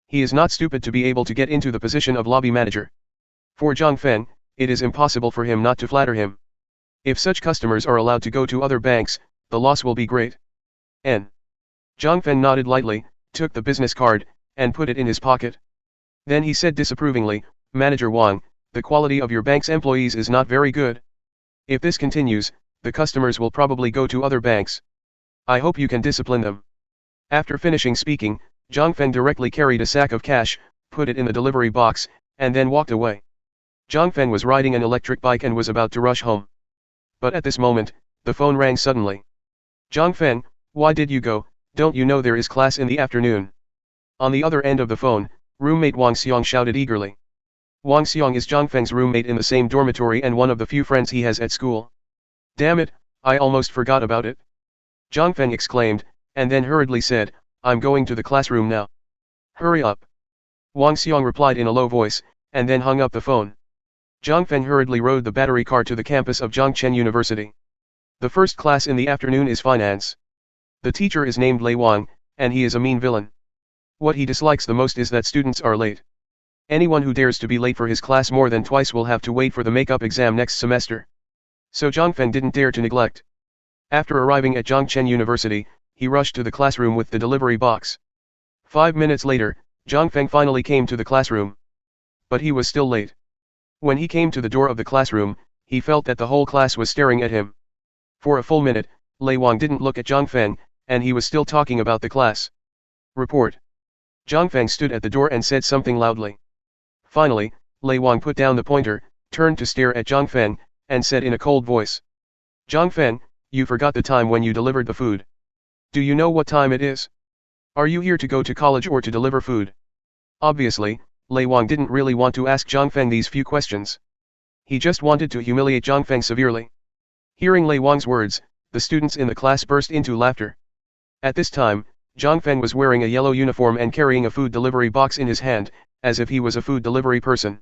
He is not stupid to be able to get into the position of lobby manager. For Zhang Feng, it is impossible for him not to flatter him. If such customers are allowed to go to other banks, the loss will be great. N. Zhang Feng nodded lightly, took the business card, and put it in his pocket. Then he said disapprovingly, Manager Wang, the quality of your bank's employees is not very good. If this continues, the customers will probably go to other banks. I hope you can discipline them. After finishing speaking, Zhang Feng directly carried a sack of cash, put it in the delivery box, and then walked away. Zhang Feng was riding an electric bike and was about to rush home. But at this moment, the phone rang suddenly. Zhang Feng, why did you go? Don't you know there is class in the afternoon? On the other end of the phone, roommate Wang Xiong shouted eagerly. Wang Xiong is Zhang Feng's roommate in the same dormitory and one of the few friends he has at school. Damn it, I almost forgot about it. Zhang Feng exclaimed, and then hurriedly said, I'm going to the classroom now. Hurry up. Wang Xiong replied in a low voice, and then hung up the phone. Zhang Feng hurriedly rode the battery car to the campus of Zhongchen University. The first class in the afternoon is finance. The teacher is named Lei Wang, and he is a mean villain. What he dislikes the most is that students are late. Anyone who dares to be late for his class more than twice will have to wait for the makeup exam next semester. So Zhang Feng didn't dare to neglect. After arriving at Zhongchen University, he rushed to the classroom with the delivery box. 5 minutes later, Zhang Feng finally came to the classroom. But he was still late. When he came to the door of the classroom, he felt that the whole class was staring at him. For a full minute, Lei Wang didn't look at Zhang Feng, and he was still talking about the class. Report. Zhang Feng stood at the door and said something loudly. Finally, Lei Wang put down the pointer, turned to stare at Zhang Feng, and said in a cold voice. Zhang Feng, you forgot the time when you delivered the food. Do you know what time it is? Are you here to go to college or to deliver food? Obviously, Lei Wang didn't really want to ask Zhang Feng these few questions. He just wanted to humiliate Zhang Feng severely. Hearing Lei Wang's words, the students in the class burst into laughter. At this time, Zhang Feng was wearing a yellow uniform and carrying a food delivery box in his hand, as if he was a food delivery person.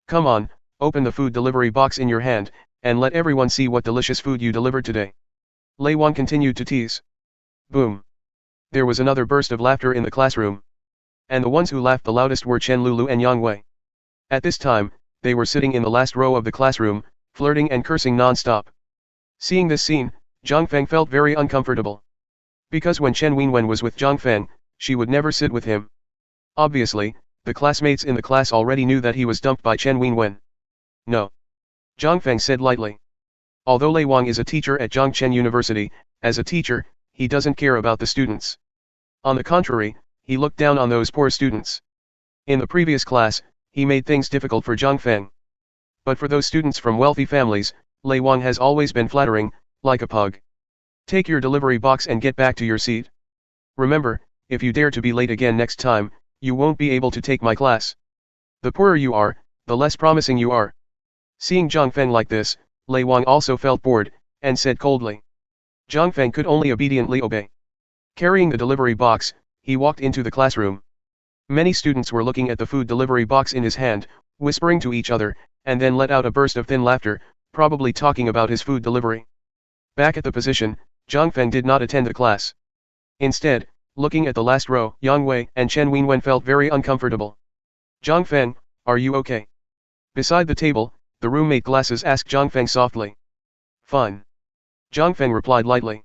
Come on, open the food delivery box in your hand, and let everyone see what delicious food you delivered today. Lei Wang continued to tease. Boom. There was another burst of laughter in the classroom. And the ones who laughed the loudest were Chen Lulu and Yang Wei. At this time, they were sitting in the last row of the classroom, flirting and cursing non-stop. Seeing this scene, Zhang Feng felt very uncomfortable. Because when Chen Wenwen was with Zhang Feng, she would never sit with him. Obviously, the classmates in the class already knew that he was dumped by Chen Wenwen. No. Zhang Feng said lightly. Although Lei Wang is a teacher at Zhongchen University, as a teacher, he doesn't care about the students. On the contrary, he looked down on those poor students. In the previous class, he made things difficult for Zhang Feng. But for those students from wealthy families, Lei Wang has always been flattering, like a pug. Take your delivery box and get back to your seat. Remember, if you dare to be late again next time, you won't be able to take my class. The poorer you are, the less promising you are. Seeing Zhang Feng like this, Lei Wang also felt bored, and said coldly. Zhang Feng could only obediently obey. Carrying the delivery box, he walked into the classroom. Many students were looking at the food delivery box in his hand, whispering to each other, and then let out a burst of thin laughter, probably talking about his food delivery. Back at the position, Zhang Feng did not attend the class. Instead, looking at the last row, Yang Wei and Chen Wenwen felt very uncomfortable. Zhang Feng, are you okay? Beside the table, the roommate Glasses asked Zhang Feng softly. Fine. Zhang Feng replied lightly.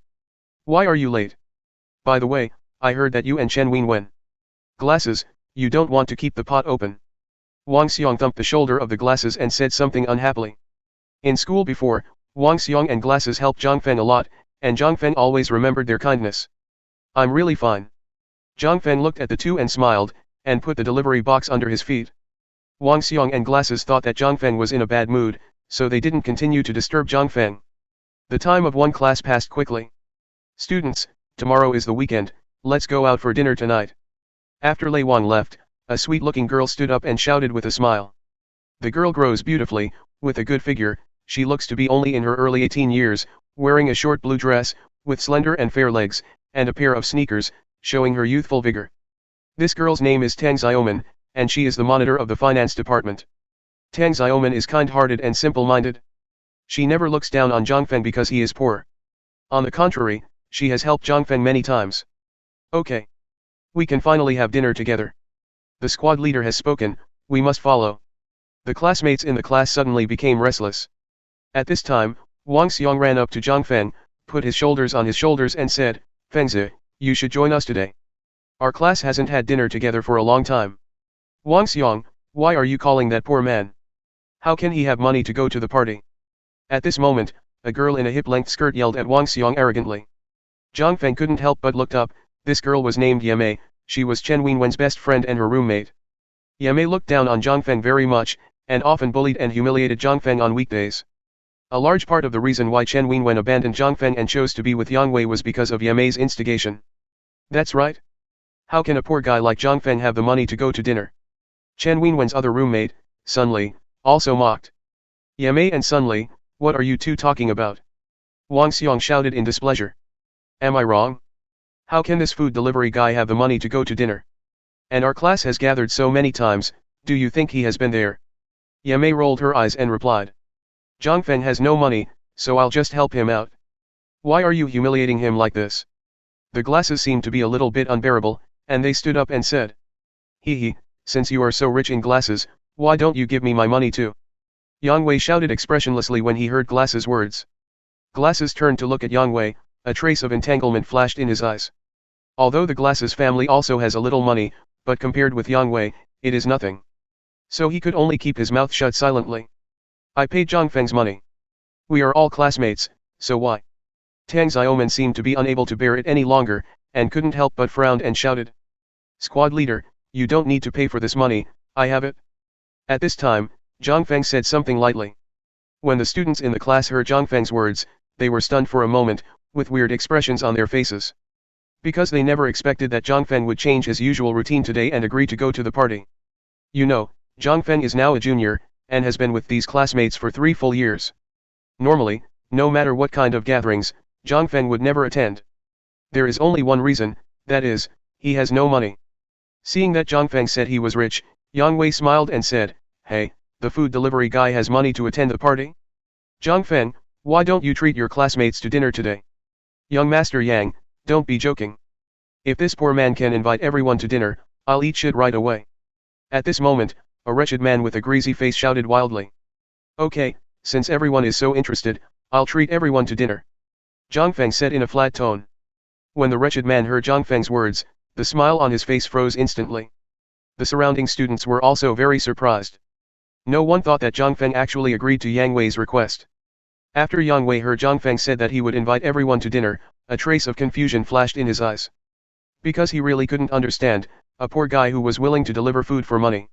Why are you late? By the way, I heard that you and Chen Wenwen. Glasses, you don't want to keep the pot open. Wang Xiong thumped the shoulder of the Glasses and said something unhappily. In school before, Wang Xiong and Glasses helped Zhang Feng a lot, and Zhang Feng always remembered their kindness. I'm really fine. Zhang Feng looked at the two and smiled, and put the delivery box under his feet. Wang Xiong and Glasses thought that Zhang Feng was in a bad mood, so they didn't continue to disturb Zhang Feng. The time of one class passed quickly. Students, tomorrow is the weekend, let's go out for dinner tonight. After Lei Wang left, a sweet-looking girl stood up and shouted with a smile. The girl grows beautifully, with a good figure, she looks to be only in her early 18 years, wearing a short blue dress, with slender and fair legs, and a pair of sneakers, showing her youthful vigor. This girl's name is Tang Xiaoman, and she is the monitor of the finance department. Tang Xiaoman is kind-hearted and simple-minded. She never looks down on Zhang Feng because he is poor. On the contrary, she has helped Zhang Feng many times. Okay. We can finally have dinner together. The squad leader has spoken, we must follow. The classmates in the class suddenly became restless. At this time, Wang Xiong ran up to Zhang Feng, put his shoulders on his shoulders and said, Fengzi, you should join us today. Our class hasn't had dinner together for a long time. Wang Xiong, why are you calling that poor man? How can he have money to go to the party? At this moment, a girl in a hip-length skirt yelled at Wang Xiong arrogantly. Zhang Feng couldn't help but looked up. This girl was named Yamei, she was Chen Wenwen's best friend and her roommate. Yamei looked down on Zhang Feng very much, and often bullied and humiliated Zhang Feng on weekdays. A large part of the reason why Chen Wenwen abandoned Zhang Feng and chose to be with Yang Wei was because of Yamei's instigation. That's right. How can a poor guy like Zhang Feng have the money to go to dinner? Chen Wenwen's other roommate, Sun Li, also mocked. Yamei and Sun Li, what are you two talking about? Wang Xiong shouted in displeasure. Am I wrong? How can this food delivery guy have the money to go to dinner? And our class has gathered so many times, do you think he has been there? Yamei rolled her eyes and replied. Zhang Feng has no money, so I'll just help him out. Why are you humiliating him like this? The Glasses seemed to be a little bit unbearable, and they stood up and said. Hee, since you are so rich in Glasses, why don't you give me my money too? Yang Wei shouted expressionlessly when he heard Glasses' words. Glasses turned to look at Yang Wei, a trace of entanglement flashed in his eyes. Although the Glasses family also has a little money, but compared with Yang Wei, it is nothing. So he could only keep his mouth shut silently. I paid Zhang Feng's money. We are all classmates, so why? Tang Xiaoman seemed to be unable to bear it any longer, and couldn't help but frowned and shouted. Squad leader, you don't need to pay for this money, I have it. At this time, Zhang Feng said something lightly. When the students in the class heard Zhang Feng's words, they were stunned for a moment, with weird expressions on their faces. Because they never expected that Zhang Feng would change his usual routine today and agree to go to the party. You know, Zhang Feng is now a junior, and has been with these classmates for 3 full years. Normally, no matter what kind of gatherings, Zhang Feng would never attend. There is only one reason, that is, he has no money. Seeing that Zhang Feng said he was rich, Yang Wei smiled and said, Hey, the food delivery guy has money to attend the party? Zhang Feng, why don't you treat your classmates to dinner today? Young Master Yang, don't be joking. If this poor man can invite everyone to dinner, I'll eat shit right away. At this moment, a wretched man with a greasy face shouted wildly. Okay, since everyone is so interested, I'll treat everyone to dinner. Zhang Feng said in a flat tone. When the wretched man heard Zhang Feng's words, the smile on his face froze instantly. The surrounding students were also very surprised. No one thought that Zhang Feng actually agreed to Yang Wei's request. After Yang Wei heard Zhang Feng said that he would invite everyone to dinner, a trace of confusion flashed in his eyes. Because he really couldn't understand, a poor guy who was willing to deliver food for money.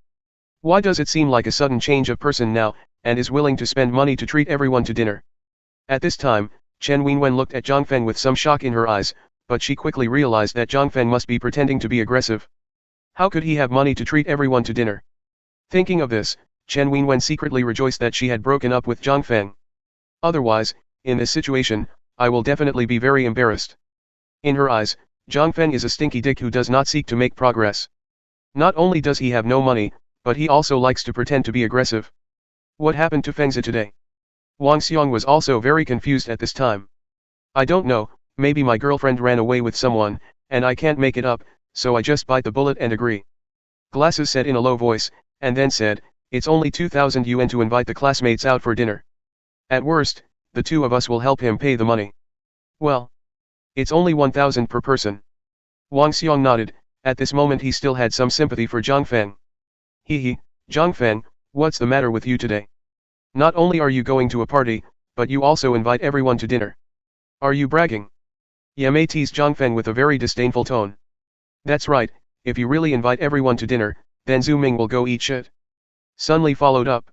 Why does it seem like a sudden change of person now, and is willing to spend money to treat everyone to dinner? At this time, Chen Wenwen looked at Zhang Feng with some shock in her eyes, but she quickly realized that Zhang Feng must be pretending to be aggressive. How could he have money to treat everyone to dinner? Thinking of this, Chen Wenwen secretly rejoiced that she had broken up with Zhang Feng. Otherwise, in this situation, I will definitely be very embarrassed. In her eyes, Zhang Feng is a stinky dick who does not seek to make progress. Not only does he have no money, but he also likes to pretend to be aggressive. What happened to Fengzi today? Wang Xiong was also very confused at this time. I don't know, maybe my girlfriend ran away with someone, and I can't make it up, so I just bite the bullet and agree. Glasses said in a low voice, and then said, it's only 2,000 yuan to invite the classmates out for dinner. At worst, the two of us will help him pay the money. Well, it's only 1,000 per person. Wang Xiong nodded. At this moment he still had some sympathy for Zhang Feng. Hee, Zhang Feng, what's the matter with you today? Not only are you going to a party, but you also invite everyone to dinner. Are you bragging? Yamei teased Zhang Feng with a very disdainful tone. That's right, if you really invite everyone to dinner, then Zhu Ming will go eat shit. Sun Li followed up.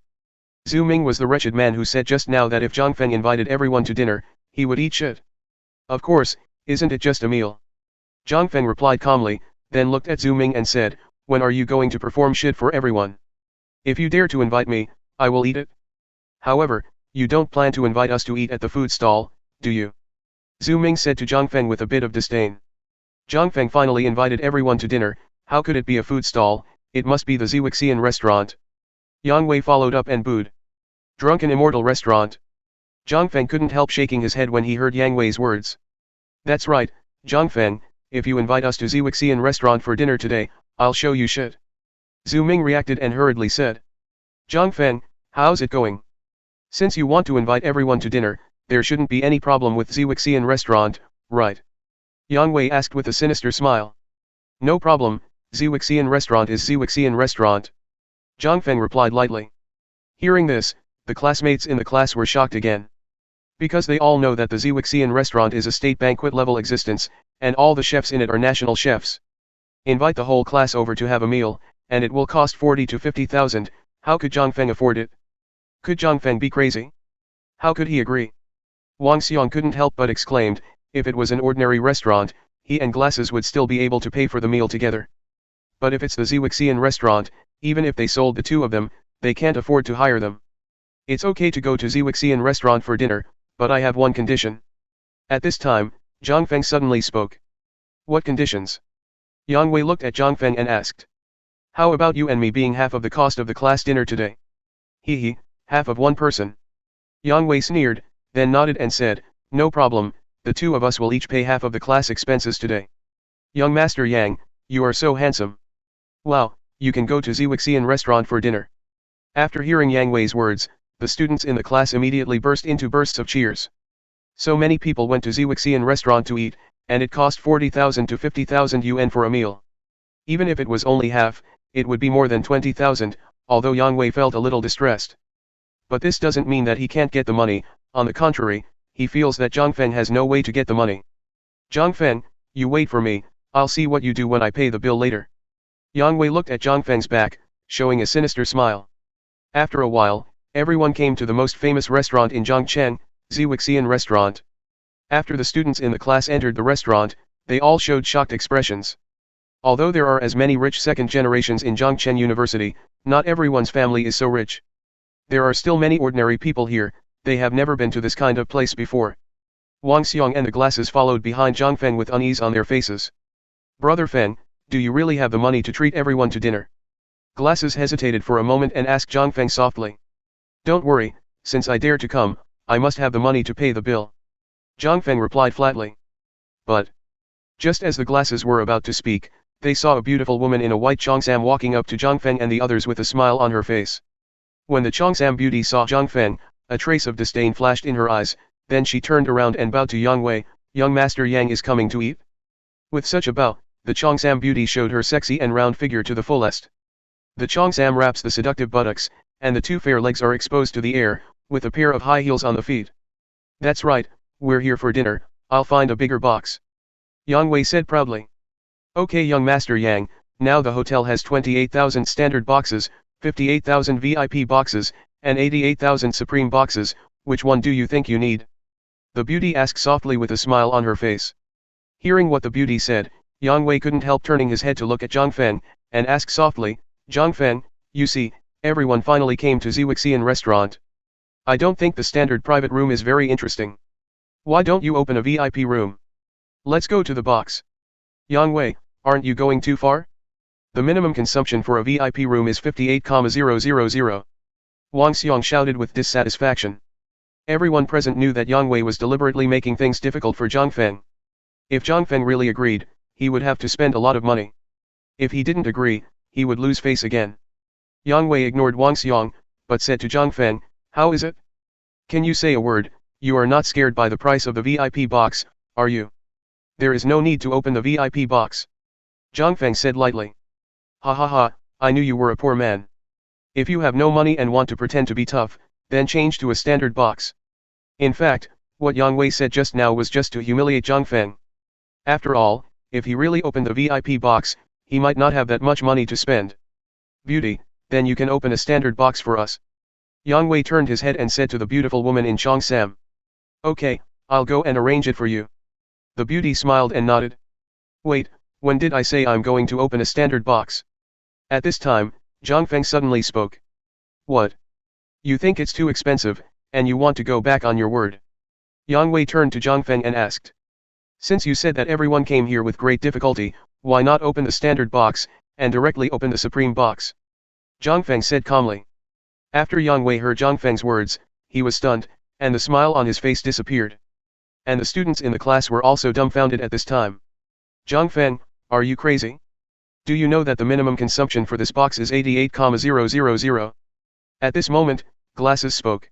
Zhu Ming was the wretched man who said just now that if Zhang Feng invited everyone to dinner, he would eat shit. Of course, isn't it just a meal? Zhang Feng replied calmly, then looked at Zhu Ming and said, when are you going to perform shit for everyone? If you dare to invite me, I will eat it. However, you don't plan to invite us to eat at the food stall, do you? Zhu Ming said to Zhang Feng with a bit of disdain. Zhang Feng finally invited everyone to dinner. How could it be a food stall? It must be the Ziwixian restaurant. Yang Wei followed up and booed. Drunken Immortal Restaurant. Zhang Feng couldn't help shaking his head when he heard Yang Wei's words. That's right, Zhang Feng, if you invite us to Ziwixian restaurant for dinner today, I'll show you shit. Zhu Ming reacted and hurriedly said. Zhang Feng, how's it going? Since you want to invite everyone to dinner, there shouldn't be any problem with Ziwixian restaurant, right? Yang Wei asked with a sinister smile. No problem, Ziwixian restaurant is Ziwixian restaurant. Zhang Feng replied lightly. Hearing this, the classmates in the class were shocked again. Because they all know that the Ziwixian restaurant is a state banquet-level existence, and all the chefs in it are national chefs. Invite the whole class over to have a meal, and it will cost 40 to 50,000, how could Zhang Feng afford it? Could Zhang Feng be crazy? How could he agree? Wang Xiang couldn't help but exclaimed, if it was an ordinary restaurant, he and Glasses would still be able to pay for the meal together. But if it's the Ziwixian restaurant, even if they sold the two of them, they can't afford to hire them. It's okay to go to Ziwixian restaurant for dinner, but I have one condition. At this time, Zhang Feng suddenly spoke. What conditions? Yang Wei looked at Zhang Feng and asked. How about you and me being half of the cost of the class dinner today? Hee, half of one person. Yang Wei sneered, then nodded and said, no problem, the two of us will each pay half of the class expenses today. Young Master Yang, you are so handsome. Wow, you can go to Ziwixian restaurant for dinner. After hearing Yang Wei's words, the students in the class immediately burst into bursts of cheers. So many people went to Ziwixian restaurant to eat, and it cost 40,000 to 50,000 yuan for a meal. Even if it was only half, it would be more than 20,000, although Yang Wei felt a little distressed. But this doesn't mean that he can't get the money, on the contrary, he feels that Zhang Feng has no way to get the money. Zhang Feng, you wait for me, I'll see what you do when I pay the bill later. Yang Wei looked at Zhang Feng's back, showing a sinister smile. After a while, everyone came to the most famous restaurant in Zhangcheng, Ziwixian restaurant. After the students in the class entered the restaurant, they all showed shocked expressions. Although there are as many rich second generations in Zhangcheng University, not everyone's family is so rich. There are still many ordinary people here, they have never been to this kind of place before. Wang Xiang and the Glasses followed behind Zhang Feng with unease on their faces. Brother Feng, do you really have the money to treat everyone to dinner? Glasses hesitated for a moment and asked Zhang Feng softly. Don't worry, since I dare to come, I must have the money to pay the bill. Zhang Feng replied flatly. But, just as the Glasses were about to speak, they saw a beautiful woman in a white cheongsam walking up to Zhang Feng and the others with a smile on her face. When the cheongsam beauty saw Zhang Feng, a trace of disdain flashed in her eyes, then she turned around and bowed to Yang Wei, young Master Yang is coming to eat? With such a bow, the cheongsam beauty showed her sexy and round figure to the fullest. The cheongsam wraps the seductive buttocks, and the two fair legs are exposed to the air, with a pair of high heels on the feet. That's right, we're here for dinner, I'll find a bigger box. Yang Wei said proudly. Okay young Master Yang, now the hotel has 28,000 standard boxes, 58,000 VIP boxes, and 88,000 supreme boxes, which one do you think you need? The beauty asked softly with a smile on her face. Hearing what the beauty said, Yang Wei couldn't help turning his head to look at Zhang Feng, and asked softly, Zhang Feng, you see, everyone finally came to Ziwixian restaurant. I don't think the standard private room is very interesting. Why don't you open a VIP room? Let's go to the box. Yang Wei, aren't you going too far? The minimum consumption for a VIP room is 58,000. Wang Xiang shouted with dissatisfaction. Everyone present knew that Yang Wei was deliberately making things difficult for Zhang Feng. If Zhang Feng really agreed, he would have to spend a lot of money. If he didn't agree, he would lose face again. Yang Wei ignored Wang Xiang, but said to Zhang Feng, how is it? Can you say a word? You are not scared by the price of the VIP box, are you? There is no need to open the VIP box. Zhang Feng said lightly. Ha ha ha, I knew you were a poor man. If you have no money and want to pretend to be tough, then change to a standard box. In fact, what Yang Wei said just now was just to humiliate Zhang Feng. After all, if he really opened the VIP box, he might not have that much money to spend. Beauty, then you can open a standard box for us. Yang Wei turned his head and said to the beautiful woman in Cheongsam. Okay, I'll go and arrange it for you. The beauty smiled and nodded. Wait, when did I say I'm going to open a standard box? At this time, Zhang Feng suddenly spoke. What? You think it's too expensive, and you want to go back on your word? Yang Wei turned to Zhang Feng and asked. Since you said that everyone came here with great difficulty, why not open the standard box, and directly open the supreme box? Zhang Feng said calmly. After Yang Wei heard Zhang Feng's words, he was stunned, and the smile on his face disappeared. And the students in the class were also dumbfounded at this time. Zhang Feng, are you crazy? Do you know that the minimum consumption for this box is 88,000? At this moment, Glasses spoke.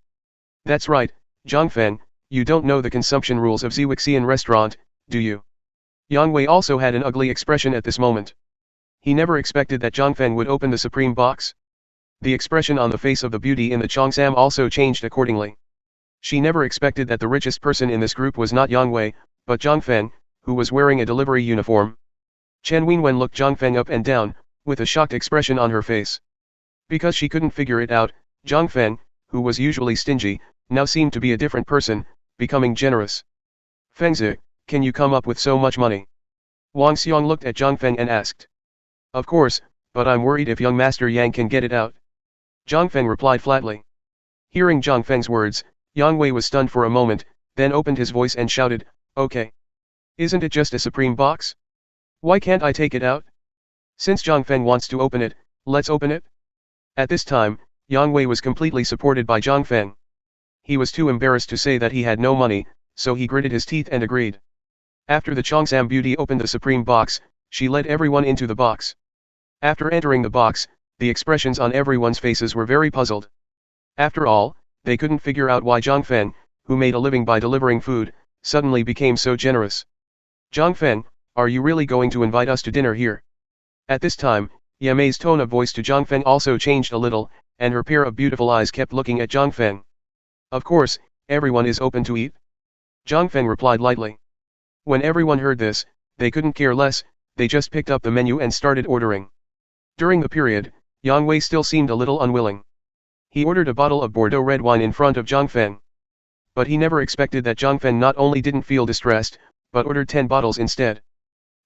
That's right, Zhang Feng, you don't know the consumption rules of Zwixian restaurant, do you? Yang Wei also had an ugly expression at this moment. He never expected that Zhang Feng would open the supreme box. The expression on the face of the beauty in the Cheongsam also changed accordingly. She never expected that the richest person in this group was not Yang Wei, but Zhang Feng, who was wearing a delivery uniform. Chen Wenwen looked Zhang Feng up and down, with a shocked expression on her face. Because she couldn't figure it out, Zhang Feng, who was usually stingy, now seemed to be a different person, becoming generous. Fengzi, can you come up with so much money? Wang Xiong looked at Zhang Feng and asked. Of course, but I'm worried if young Master Yang can get it out. Zhang Feng replied flatly. Hearing Zhang Feng's words, Yang Wei was stunned for a moment, then opened his voice and shouted, Okay. Isn't it just a supreme box? Why can't I take it out? Since Zhang Feng wants to open it, let's open it. At this time, Yang Wei was completely supported by Zhang Feng. He was too embarrassed to say that he had no money, so he gritted his teeth and agreed. After the Cheongsam beauty opened the supreme box, she led everyone into the box. After entering the box, the expressions on everyone's faces were very puzzled. After all, they couldn't figure out why Zhang Feng, who made a living by delivering food, suddenly became so generous. Zhang Feng, are you really going to invite us to dinner here? At this time, Yamei's tone of voice to Zhang Feng also changed a little, and her pair of beautiful eyes kept looking at Zhang Feng. Of course, everyone is open to eat. Zhang Feng replied lightly. When everyone heard this, they couldn't care less, they just picked up the menu and started ordering. During the period, Yang Wei still seemed a little unwilling. He ordered a bottle of Bordeaux red wine in front of Zhang Feng. But he never expected that Zhang Feng not only didn't feel distressed, but ordered 10 bottles instead.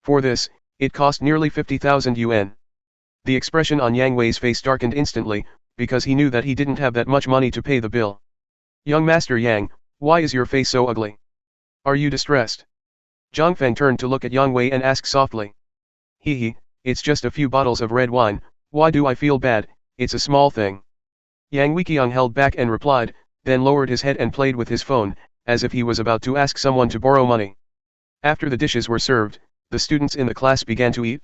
For this, it cost nearly 50,000 yuan. The expression on Yang Wei's face darkened instantly, because he knew that he didn't have that much money to pay the bill. Young Master Yang, why is your face so ugly? Are you distressed? Zhang Feng turned to look at Yang Wei and asked softly. Hee, it's just a few bottles of red wine, why do I feel bad, it's a small thing. Yang Weiqiang held back and replied, then lowered his head and played with his phone, as if he was about to ask someone to borrow money. After the dishes were served, the students in the class began to eat.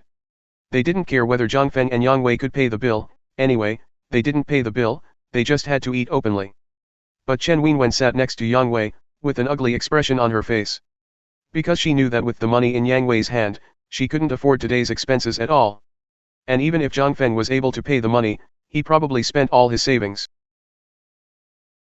They didn't care whether Zhang Feng and Yang Wei could pay the bill, anyway, they didn't pay the bill, they just had to eat openly. But Chen Wenwen sat next to Yang Wei, with an ugly expression on her face. Because she knew that with the money in Yang Wei's hand, she couldn't afford today's expenses at all. And even if Zhang Feng was able to pay the money, he probably spent all his savings.